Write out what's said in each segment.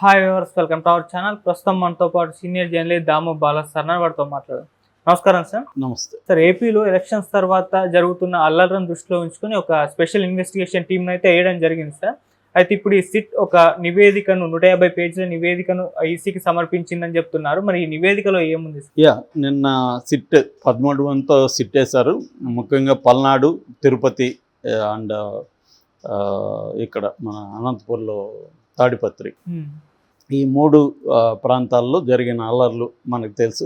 Hi viewers, welcome to our channel. ప్రస్తుతం మనతో పాటు సీనియర్ జర్నలిస్ట్ దాము బాలా సార్ వారితో మాట్లాడారు. నమస్కారం సార్. నమస్తే సార్, ఏపీలో ఎలక్షన్స్ తర్వాత జరుగుతున్న అల్లర్లను దృష్టిలో ఉంచుకొని ఒక స్పెషల్ ఇన్వెస్టిగేషన్ టీమ్ అయితే వేయడం జరిగింది సార్. అయితే ఇప్పుడు ఈ సిట్ ఒక నివేదికను 150 పేజీల నివేదికను ఈసీకి సమర్పించిందని చెప్తున్నారు. మరి ఈ నివేదికలో ఏముంది సార్? నిన్న సిట్ 13 మందితో సిట్ వేశారు. ముఖ్యంగా పల్నాడు, తిరుపతి అండ్ ఇక్కడ మన అనంతపూర్లో తాడిపత్రి, ఈ 3 ప్రాంతాల్లో జరిగిన అల్లర్లు మనకు తెలుసు.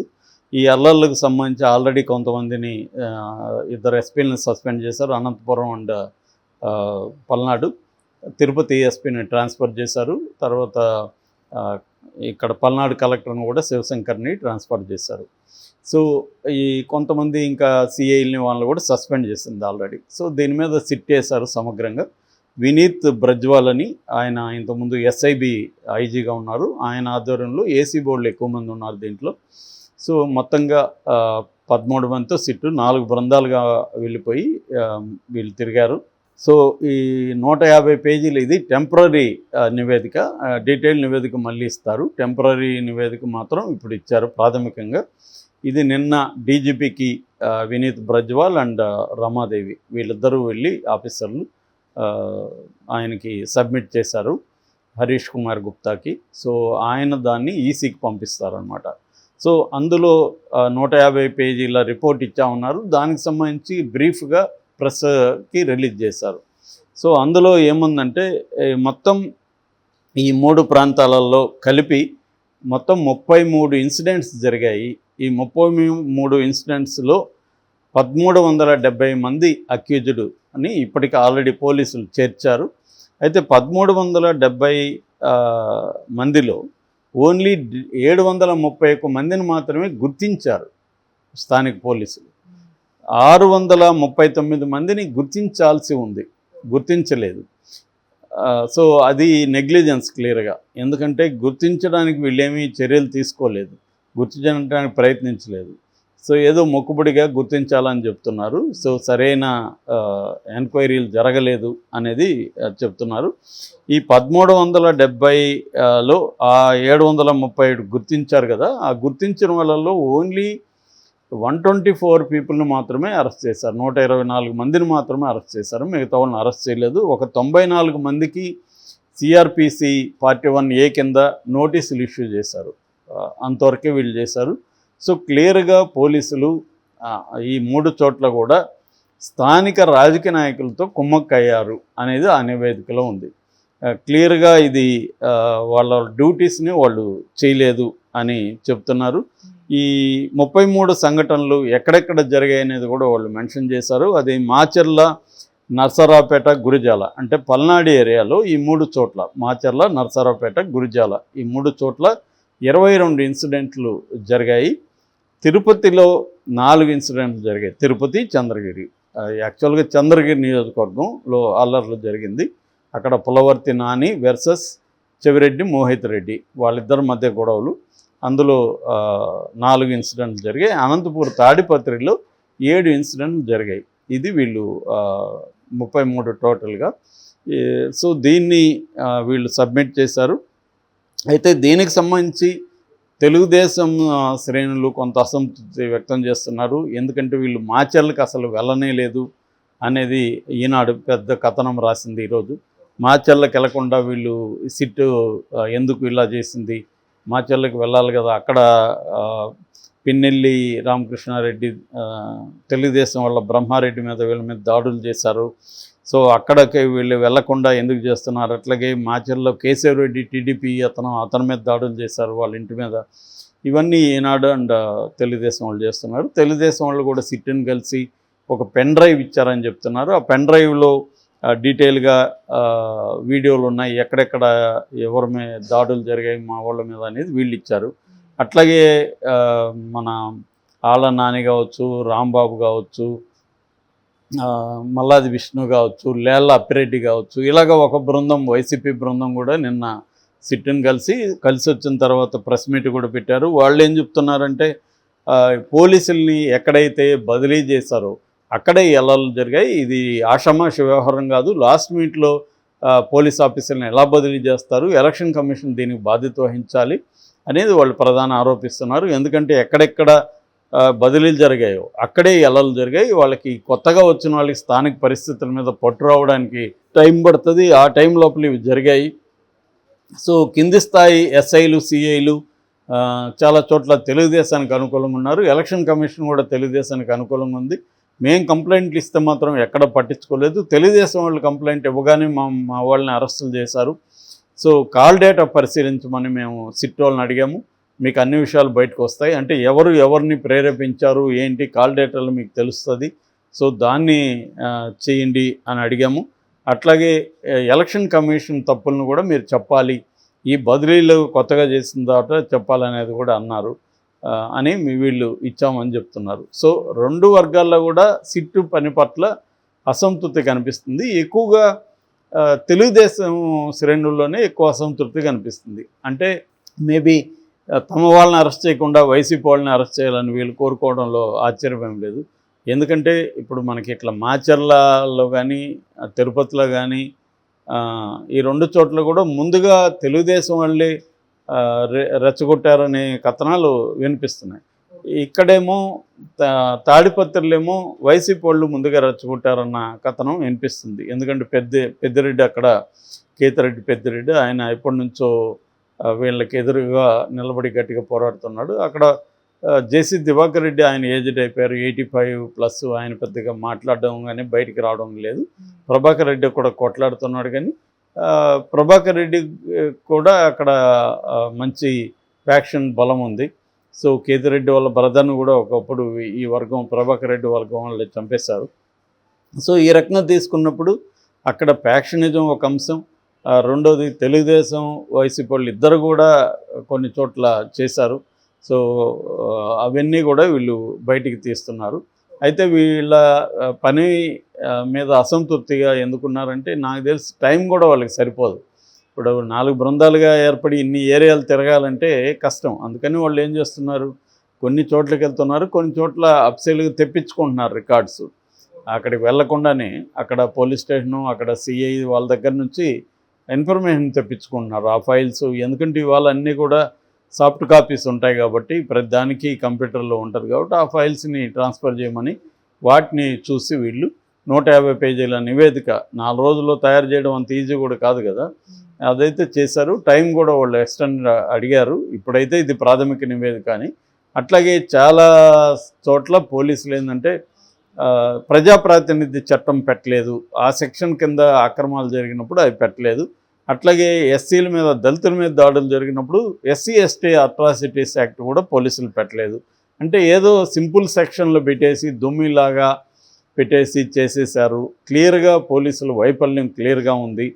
ఈ అల్లర్లకు సంబంధించి ఆల్రెడీ కొంతమందిని 2 ఎస్పీలను సస్పెండ్ చేశారు. అనంతపురం అండ్ పల్నాడు. తిరుపతి ఎస్పీని ట్రాన్స్ఫర్ చేశారు. తర్వాత ఇక్కడ పల్నాడు కలెక్టర్ని కూడా శివశంకర్ని ట్రాన్స్ఫర్ చేశారు. సో ఈ కొంతమంది ఇంకా సిఐల్ని వాళ్ళని కూడా సస్పెండ్ చేసింది ఆల్రెడీ. సో దీని మీద సిట్ వేశారు సమగ్రంగా. వినీత్ బ్రజ్వాల్ అని, ఆయన ఇంతకుముందు ఎస్ఐబి ఐజీగా ఉన్నారు. ఆయన ఆధ్వర్యంలో ఏసీ బోర్డులు ఎక్కువ మంది ఉన్నారు దీంట్లో. సో మొత్తంగా 13 మందితో సిట్టు 4 బృందాలుగా వెళ్ళిపోయి వీళ్ళు తిరిగారు. సో ఈ 150 పేజీలు ఇది టెంపరరీ నివేదిక. డీటెయిల్ నివేదిక మళ్ళీ ఇస్తారు. టెంపరరీ నివేదిక మాత్రం ఇప్పుడు ఇచ్చారు ప్రాథమికంగా. ఇది నిన్న డీజీపీకి వినీత్ బ్రజ్వాల్ అండ్ రమాదేవి వీళ్ళిద్దరూ వెళ్ళి ఆఫీసర్లు ఆయనకి సబ్మిట్ చేశారు, హరీష్ కుమార్ గుప్తాకి. సో ఆయన దాన్ని ఈసీకి పంపిస్తారనమాట. సో అందులో 150 పేజీల రిపోర్ట్ ఇచ్చా ఉన్నారు. దానికి సంబంధించి బ్రీఫ్గా ప్రెస్కి రిలీజ్ చేశారు. సో అందులో ఏముందంటే మొత్తం ఈ 3 ప్రాంతాలలో కలిపి మొత్తం 33 ఇన్సిడెంట్స్ జరిగాయి. ఈ 33 ఇన్సిడెంట్స్లో 1370 మంది అక్యూజ్డ్ అని ఇప్పటికి ఆల్రెడీ పోలీసులు చేర్చారు. అయితే 1370 మందిలో ఓన్లీ 731 మందిని మాత్రమే గుర్తించారు స్థానిక పోలీసులు. 639 మందిని గుర్తించాల్సి ఉంది, గుర్తించలేదు. సో అది నెగ్లిజెన్స్ క్లియర్గా. ఎందుకంటే గుర్తించడానికి వీళ్ళేమీ చర్యలు తీసుకోలేదు, గుర్తించడానికి ప్రయత్నించలేదు. సో ఏదో మొక్కుబడిగా గుర్తించాలని చెప్తున్నారు. సో సరైన ఎంక్వైరీలు జరగలేదు అనేది చెప్తున్నారు. ఈ 1370లో ఆ 737 గుర్తించారు కదా, ఆ గుర్తించిన వాళ్ళలో ఓన్లీ 124 పీపుల్ని మాత్రమే అరెస్ట్ చేశారు. 124 మందిని మాత్రమే అరెస్ట్ చేశారు. మిగతా వాళ్ళని అరెస్ట్ చేయలేదు. ఒక 94 మందికి సిఆర్పిసి పార్టీ 1A కింద నోటీసులు ఇష్యూ చేశారు. అంతవరకే వీళ్ళు చేశారు. సో క్లియర్గా పోలీసులు ఈ 3 చోట్ల కూడా స్థానిక రాజకీయ నాయకులతో కుమ్మక్కయ్యారు అనేది ఆ నివేదికలో ఉంది. క్లియర్గా ఇది వాళ్ళ డ్యూటీస్ని వాళ్ళు చేయలేదు అని చెప్తున్నారు. ఈ 33 సంఘటనలు ఎక్కడెక్కడ జరిగాయి అనేది కూడా వాళ్ళు మెన్షన్ చేశారు. అది మాచర్ల, నర్సరావుపేట, గురిజాల, అంటే పల్నాడు ఏరియాలో ఈ 3 చోట్ల, మాచర్ల, నర్సరావుపేట, గురిజాల, ఈ 3 చోట్ల 22 ఇన్సిడెంట్లు జరిగాయి. తిరుపతిలో 4 ఇన్సిడెంట్లు జరిగాయి. తిరుపతి, చంద్రగిరి. యాక్చువల్గా చంద్రగిరి నియోజకవర్గంలో అల్లర్లు జరిగింది. అక్కడ పులవర్తి నాని వర్సెస్ చెవిరెడ్డి మోహిత్ రెడ్డి, వాళ్ళిద్దరి మధ్య గొడవలు. అందులో 4 ఇన్సిడెంట్లు జరిగాయి. అనంతపూర్ తాడిపత్రిలో 7 ఇన్సిడెంట్లు జరిగాయి. ఇది వీళ్ళు 33 టోటల్గా. సో దీన్ని వీళ్ళు సబ్మిట్ చేశారు. అయితే దీనికి సంబంధించి తెలుగుదేశం శ్రేణులు కొంత అసంతృప్తి వ్యక్తం చేస్తున్నారు. ఎందుకంటే వీళ్ళు మాచర్లకు అసలు వెళ్ళనే లేదు అనేది ఈనాడు పెద్ద కథనం రాసింది ఈరోజు. మాచర్లకు వెళ్లకుండా వీళ్ళు సిట్టు ఎందుకు ఇలా చేసింది, మాచర్లకు వెళ్ళాలి కదా, అక్కడ పిన్నెల్లి రామకృష్ణారెడ్డి తెలుగుదేశం వాళ్ళ బ్రహ్మారెడ్డి మీద వీళ్ళ మీద దాడులు చేశారు. సో అక్కడికి వీళ్ళు వెళ్లకుండా ఎందుకు చేస్తున్నారు. అట్లాగే మాచర్లో కేశవరెడ్డి టీడీపీ అతని మీద దాడులు చేశారు వాళ్ళ ఇంటి మీద. ఇవన్నీ ఈనాడు అండ్ తెలుగుదేశం వాళ్ళు చేస్తున్నారు. తెలుగుదేశం వాళ్ళు కూడా సిట్ని కలిసి ఒక పెన్ డ్రైవ్ ఇచ్చారని చెప్తున్నారు. ఆ పెన్ డ్రైవ్లో డీటెయిల్గా వీడియోలు ఉన్నాయి, ఎక్కడెక్కడ ఎవరి మీద దాడులు జరిగాయి మా వాళ్ళ మీద అనేది వీళ్ళు ఇచ్చారు. అట్లాగే మన ఆళ్ళ నాని కావచ్చు, రాంబాబు కావచ్చు, మల్లాది విష్ణు కావచ్చు, లేళ్ళ అప్పిరెడ్డి కావచ్చు, ఇలాగ ఒక బృందం, వైసీపీ బృందం కూడా నిన్న సిట్ని కలిసి వచ్చిన తర్వాత ప్రెస్ మీట్ కూడా పెట్టారు. వాళ్ళు ఏం చెప్తున్నారంటే పోలీసుల్ని ఎక్కడైతే బదిలీ చేశారో అక్కడే అల్లర్లు జరిగాయి. ఇది ఆషామాషి వ్యవహారం కాదు. లాస్ట్ మీట్లో పోలీస్ ఆఫీసర్ని ఎలా బదిలీ చేస్తారు, ఎలక్షన్ కమిషన్ దీనికి బాధ్యత వహించాలి అనేది వాళ్ళు ప్రధాన ఆరోపిస్తున్నారు. ఎందుకంటే ఎక్కడెక్కడ బదిలీలు జరిగాయో అక్కడే ఎలలు జరిగాయి. వాళ్ళకి కొత్తగా వచ్చిన వాళ్ళకి స్థానిక పరిస్థితుల మీద పట్టు రావడానికి టైం పడుతుంది. ఆ టైం లోపల ఇవి జరిగాయి. సో కింది స్థాయి ఎస్ఐలు, సిఐలు చాలా చోట్ల తెలుగుదేశానికి అనుకూలంగా ఉన్నారు. ఎలక్షన్ కమిషన్ కూడా తెలుగుదేశానికి అనుకూలంగా ఉంది. మేము కంప్లైంట్లు ఇస్తే మాత్రం ఎక్కడ పట్టించుకోలేదు. తెలుగుదేశం వాళ్ళు కంప్లైంట్ ఇవ్వగానే మా వాళ్ళని అరెస్టులు చేశారు. సో కాల్ డేటా పరిశీలించమని మేము సిట్ వాళ్ళని అడిగాము. మీకు అన్ని విషయాలు బయటకు వస్తాయి, అంటే ఎవరిని ప్రేరేపించారు ఏంటి కాల్ డేటాలు మీకు తెలుస్తుంది, సో దాన్ని చేయండి అని అడిగాము. అట్లాగే ఎలక్షన్ కమిషన్ తప్పులను కూడా మీరు చెప్పాలి, ఈ బదిలీలు కొత్తగా చేసిన తర్వాత చెప్పాలనేది కూడా అన్నారు అని వీళ్ళు ఇచ్చామని చెప్తున్నారు. సో రెండు వర్గాల్లో కూడా సిట్టు పని పట్ల అసంతృప్తి కనిపిస్తుంది. ఎక్కువగా తెలుగుదేశం శ్రేణుల్లోనే ఎక్కువ అసంతృప్తి కనిపిస్తుంది. అంటే మేబీ తమ వాళ్ళని అరెస్ట్ చేయకుండా వైసీపీ వాళ్ళని అరెస్ట్ చేయాలని వీళ్ళు కోరుకోవడంలో ఆశ్చర్యం లేదు. ఎందుకంటే ఇప్పుడు మనకి ఇట్లా మాచర్లలో కానీ తిరుపతిలో కానీ ఈ రెండు చోట్ల కూడా ముందుగా తెలుగుదేశం వాళ్ళే రెచ్చగొట్టారనే కథనాలు వినిపిస్తున్నాయి. ఇక్కడేమో తాడిపత్రులేమో వైసీపీ వాళ్ళు ముందుగా రెచ్చగొట్టారన్న కథనం వినిపిస్తుంది. ఎందుకంటే పెద్దిరెడ్డి అక్కడ కేతిరెడ్డి పెద్దిరెడ్డి ఆయన ఎప్పటి నుంచో వీళ్ళకి ఎదురుగా నిలబడి గట్టిగా పోరాడుతున్నాడు. అక్కడ జేసీ దివాకర్ రెడ్డి ఆయన ఏజ్డ్ అయిపోయారు, 85+. ఆయన పెద్దగా మాట్లాడడం కానీ బయటికి రావడం లేదు. ప్రభాకర్ రెడ్డి కూడా కొట్లాడుతున్నాడు, కానీ ప్రభాకర్ రెడ్డి కూడా అక్కడ మంచి ఫ్యాక్షన్ బలం ఉంది. సో కేతిరెడ్డి వాళ్ళ బ్రదర్ను కూడా ఒకప్పుడు ఈ వర్గం ప్రభాకర్ రెడ్డి వర్గం వాళ్ళు చంపేశారు. సో ఈ రకంగా తీసుకున్నప్పుడు అక్కడ ఫ్యాక్షనిజం ఒక అంశం, రెండోది తెలుగుదేశం వైసీపీ వాళ్ళు ఇద్దరు కూడా కొన్ని చోట్ల చేశారు. సో అవన్నీ కూడా వీళ్ళు బయటికి తీస్తున్నారు. అయితే వీళ్ళ పని మీద అసంతృప్తిగా ఎందుకున్నారంటే నాకు తెలిసి టైం కూడా వాళ్ళకి సరిపోదు. ఇప్పుడు 4 బృందాలుగా ఏర్పడి ఇన్ని ఏరియాలు తిరగాలంటే కష్టం. అందుకని వాళ్ళు ఏం చేస్తున్నారు, కొన్ని చోట్లకి వెళ్తున్నారు, కొన్ని చోట్ల అప్సైల్గా తెప్పించుకుంటున్నారు రికార్డ్స్. అక్కడికి వెళ్లకుండానే అక్కడ పోలీస్ స్టేషను, అక్కడ సిఐ వాళ్ళ దగ్గర నుంచి ఇన్ఫర్మేషన్ తెప్పించుకుంటున్నారు ఆ ఫైల్స్. ఎందుకంటే ఇవాళ అన్నీ కూడా సాఫ్ట్ కాపీస్ ఉంటాయి కాబట్టి ప్రతి దానికి కంప్యూటర్లో ఉంటుంది కాబట్టి ఆ ఫైల్స్ని ట్రాన్స్ఫర్ చేయమని వాటిని చూసి వీళ్ళు 150 పేజీల నివేదిక 4 రోజుల్లో తయారు చేయడం అంత ఈజీ కూడా కాదు కదా, అదైతే చేశారు. టైం కూడా వాళ్ళు ఎక్స్టెండ్ అడిగారు. ఇప్పుడైతే ఇది ప్రాథమిక నివేదిక అని. అట్లాగే చాలా చోట్ల పోలీసులు ఏంటంటే ప్రజాప్రాతినిధ్య చట్టం పెట్టలేదు, ఆ సెక్షన్ కింద అక్రమాలు జరిగినప్పుడు అవి పెట్టలేదు. అట్లాగే ఎస్సీల మీద దళితుల మీద దాడులు జరిగినప్పుడు SC/ST అట్రాసిటీస్ యాక్ట్ కూడా పోలీసులు పెట్టలేదు. అంటే ఏదో సింపుల్ సెక్షన్లో పెట్టేసి దుమ్మిలాగా పెట్టేసి చేసేసారు. క్లియర్గా పోలీసుల వైఫల్యం క్లియర్గా ఉంది.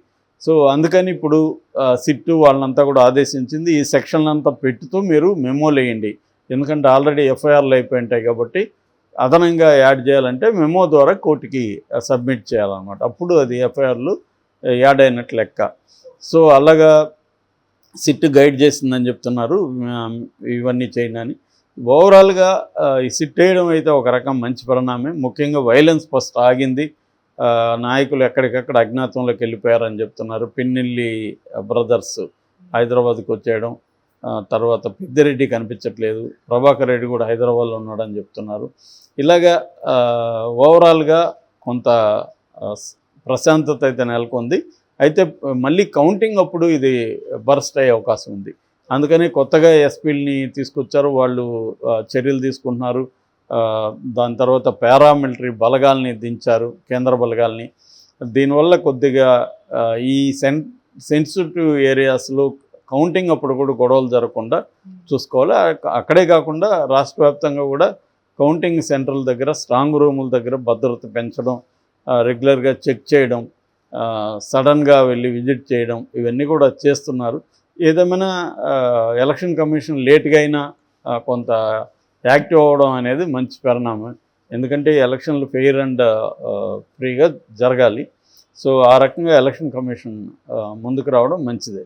సో అందుకని ఇప్పుడు సిట్టు వాళ్ళంతా కూడా ఆదేశించింది ఈ సెక్షన్లంతా పెట్టుతూ మీరు మెమోలు వేయండి. ఎందుకంటే ఆల్రెడీ ఎఫ్ఐఆర్లు అయిపోయి ఉంటాయి కాబట్టి అదనంగా యాడ్ చేయాలంటే మెమో ద్వారా కోర్టుకి సబ్మిట్ చేయాలన్నమాట. అప్పుడు అది ఎఫ్ఐఆర్లు యాడ్ అయినట్లు లెక్క. సో అలాగా సిట్ గైడ్ చేసిందని చెప్తున్నారు ఇవన్నీ చేయండి అని. ఓవరాల్గా ఈ సిట్ వేయడం అయితే ఒక రకం మంచి పరిణామం. ముఖ్యంగా వైలెన్స్ ఫస్ట్ ఆగింది. నాయకులు ఎక్కడికక్కడ అజ్ఞాతంలోకి వెళ్ళిపోయారని చెప్తున్నారు. పిన్నెల్లి బ్రదర్స్ హైదరాబాద్కి వచ్చేయడం, తర్వాత పెద్దిరెడ్డి కనిపించట్లేదు, ప్రభాకర్ రెడ్డి కూడా హైదరాబాద్లో ఉన్నాడని చెప్తున్నారు. ఇలాగా ఓవరాల్గా కొంత ప్రశాంతత అయితే నెలకొంది. అయితే మళ్ళీ కౌంటింగ్ అప్పుడు ఇది బర్స్ట్ అయ్యే అవకాశం ఉంది. అందుకని కొత్తగా ఎస్పీలని తీసుకొచ్చారు, వాళ్ళు చర్యలు తీసుకుంటున్నారు. దాని తర్వాత పారామిలిటరీ బలగాల్ని దించారు, కేంద్ర బలగాల్ని. దీనివల్ల కొద్దిగా ఈ సెన్సిటివ్ ఏరియాస్లో కౌంటింగ్ అప్పుడు కూడా గొడవలు జరగకుండా చూసుకోవాలి. అక్కడే కాకుండా రాష్ట్ర వ్యాప్తంగా కూడా కౌంటింగ్ సెంటర్ల దగ్గర స్ట్రాంగ్ రూముల దగ్గర భద్రత పెంచడం, రెగ్యులర్గా చెక్ చేయడం, సడన్గా వెళ్ళి విజిట్ చేయడం, ఇవన్నీ కూడా చేస్తున్నారు. ఏదేమైనా ఎలక్షన్ కమిషన్ లేట్గా అయినా కొంత యాక్టివ్ అవ్వడం అనేది మంచి పరిణామం. ఎందుకంటే ఎలక్షన్లు ఫెయిర్ అండ్ ఫ్రీగా జరగాలి. సో ఆ రకంగా ఎలక్షన్ కమిషన్ ముందుకు రావడం మంచిదే.